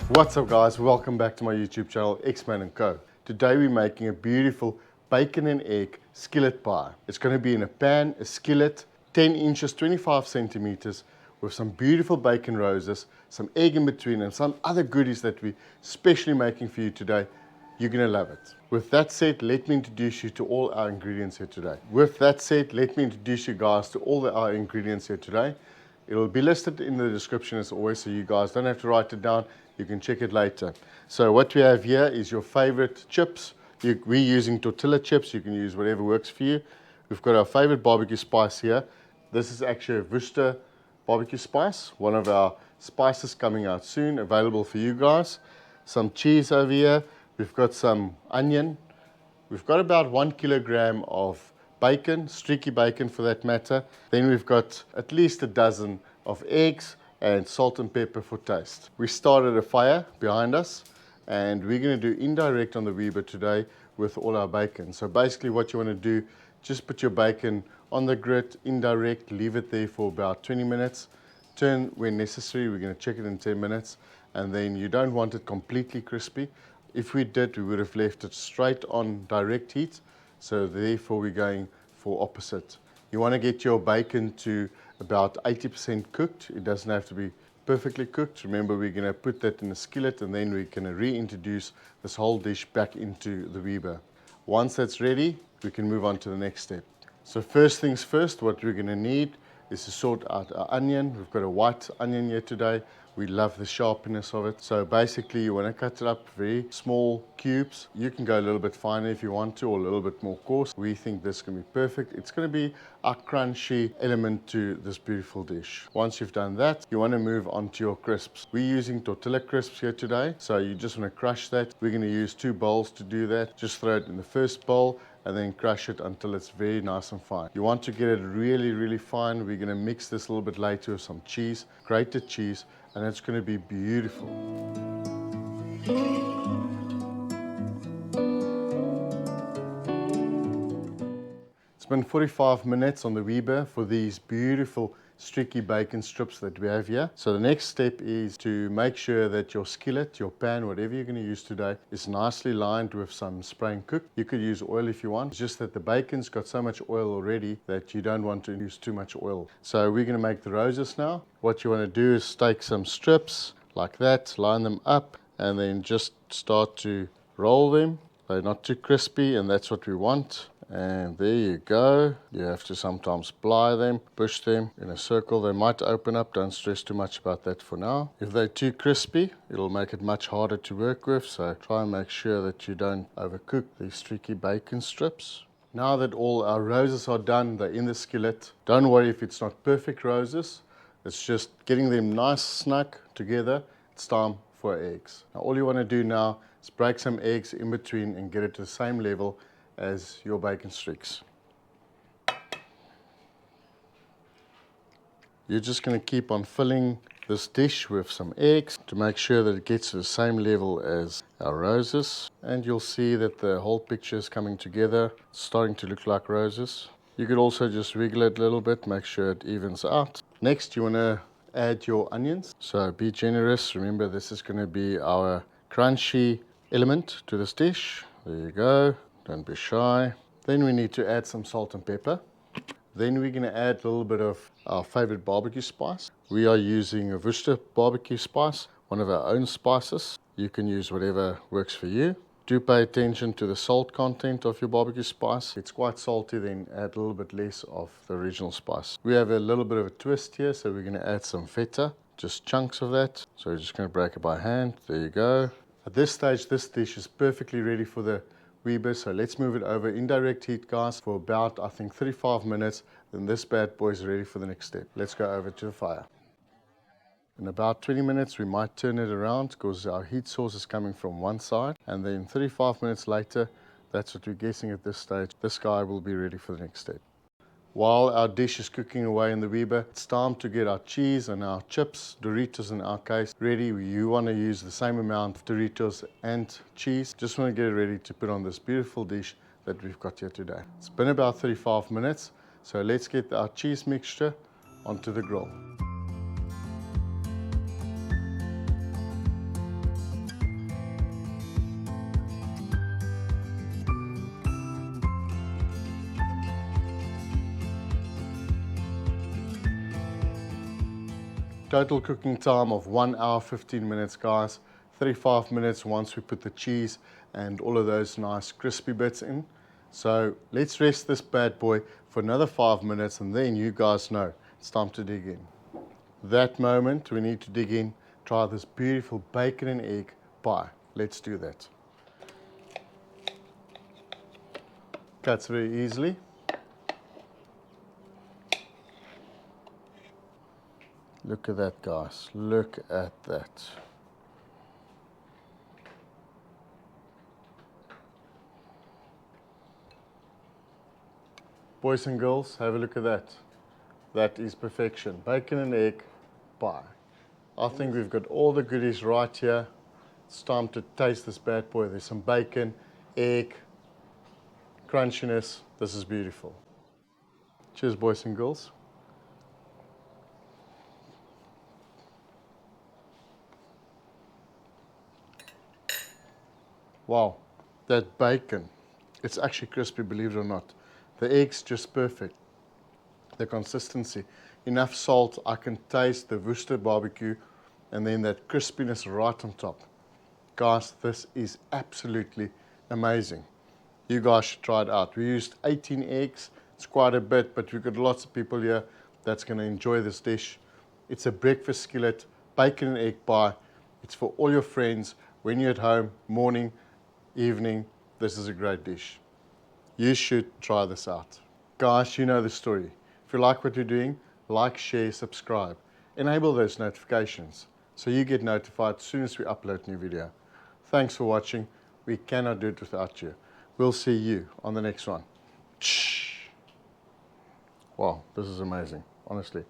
What's up guys, welcome back to my YouTube channel Xman & Co. Today we're making a beautiful bacon and egg skillet pie. It's going to be in a pan, a skillet, 10 inches, 25 centimeters with some beautiful bacon roses, some egg in between and some other goodies that we're specially making for you today. You're going to love it. With that said, let me introduce you to all our ingredients here today. It'll be listed in the description as always, so you guys don't have to write it down. You can check it later. So what we have here is your favorite chips. We're using tortilla chips. You can use whatever works for you. We've got our favorite barbecue spice here. This is actually a Worcester barbecue spice, one of our spices coming out soon, available for you guys. Some cheese over here. We've got some onion. We've got about 1 kilogram of bacon, streaky bacon for that matter. Then we've got at least a dozen of eggs and salt and pepper for taste. We started a fire behind us and we're going to do indirect on the Weber today with all our bacon. So basically what you want to do, just put your bacon on the grid, indirect, leave it there for about 20 minutes. Turn when necessary, we're going to check it in 10 minutes. And then you don't want it completely crispy. If we did, we would have left it straight on direct heat. So therefore we're going for opposite. You want to get your bacon to about 80% cooked. It doesn't have to be perfectly cooked. Remember, we're going to put that in a skillet and then we're going to reintroduce this whole dish back into the Weber. Once that's ready, we can move on to the next step. So first things first, what we're going to need is to sort out our onion. We've got a white onion here today. We love the sharpness of it. So basically you want to cut it up very small cubes. You can go a little bit finer if you want to, or a little bit more coarse. We think this can be perfect. It's going to be a crunchy element to this beautiful dish. Once you've done that, you want to move on to your crisps. We're using tortilla crisps here today. So you just want to crush that. We're going to use 2 bowls to do that. Just throw it in the first bowl and then crush it until it's very nice and fine. You want to get it really, really fine. We're going to mix this a little bit later with some cheese, grated cheese, and it's going to be beautiful. It's been 45 minutes on the Weber for these beautiful streaky bacon strips that we have here. So the next step is to make sure that your skillet, your pan, whatever you're going to use today, is nicely lined with some spray and cook. You could use oil if you want. It's just that the bacon's got so much oil already that you don't want to use too much oil. So we're going to make the roses now. What you want to do is take some strips like that, line them up, and then just start to roll them. They're not too crispy, and that's what we want. And there you go. You have to sometimes ply them, push them in a circle. They might open up. Don't stress too much about that for now. If they're too crispy, it'll make it much harder to work with. So try and make sure that you don't overcook these streaky bacon strips. Now that all our roses are done, they're in the skillet. Don't worry if it's not perfect roses. It's just getting them nice, snug together. It's time for eggs. Now all you want to do now is break some eggs in between and get it to the same level as your bacon streaks. You're just going to keep on filling this dish with some eggs to make sure that it gets to the same level as our roses. And you'll see that the whole picture is coming together, it's starting to look like roses. You could also just wiggle it a little bit, make sure it evens out. Next, you want to add your onions. So be generous. Remember, this is going to be our crunchy element to this dish. There you go. Don't be shy. Then we need to add some salt and pepper. Then we're going to add a little bit of our favorite barbecue spice. We are using a Worcester barbecue spice, one of our own spices. You can use whatever works for you. Do pay attention to the salt content of your barbecue spice. If it's quite salty, then add a little bit less of the original spice. We have a little bit of a twist here, so we're going to add some feta, just chunks of that. So we're just going to break it by hand. There you go. At this stage, this dish is perfectly ready for the Weber, so let's move it over indirect heat, guys, for about, I think, 35 minutes. Then this bad boy is ready for the next step. Let's go over to the fire. In about 20 minutes, we might turn it around because our heat source is coming from one side. And then 35 minutes later, that's what we're guessing at this stage, this guy will be ready for the next step. While our dish is cooking away in the Weber, it's time to get our cheese and our chips, Doritos in our case, ready. You want to use the same amount of Doritos and cheese. Just want to get it ready to put on this beautiful dish that we've got here today. It's been about 35 minutes, so let's get our cheese mixture onto the grill. Total cooking time of 1 hour 15 minutes, guys. 35 minutes once we put the cheese and all of those nice crispy bits in. So let's rest this bad boy for another 5 minutes, and then you guys know it's time to dig in. That moment we need to dig in, try this beautiful bacon and egg pie. Let's do that. Cuts very easily. Look at that, guys. Look at that. Boys and girls, have a look at that. That is perfection. Bacon and egg pie. I think we've got all the goodies right here. It's time to taste this bad boy. There's some bacon, egg, crunchiness. This is beautiful. Cheers, boys and girls. Wow, that bacon, it's actually crispy, believe it or not. The egg's just perfect. The consistency, enough salt, I can taste the Worcester barbecue, and then that crispiness right on top. Guys, this is absolutely amazing. You guys should try it out. We used 18 eggs, it's quite a bit, but we've got lots of people here that's gonna enjoy this dish. It's a breakfast skillet, bacon and egg pie. It's for all your friends, when you're at home, morning, evening, this is a great dish. You should try this out. Guys, you know the story. If you like what you're doing, like, share, subscribe. Enable those notifications so you get notified as soon as we upload a new video. Thanks for watching. We cannot do it without you. We'll see you on the next one. Wow, this is amazing, honestly.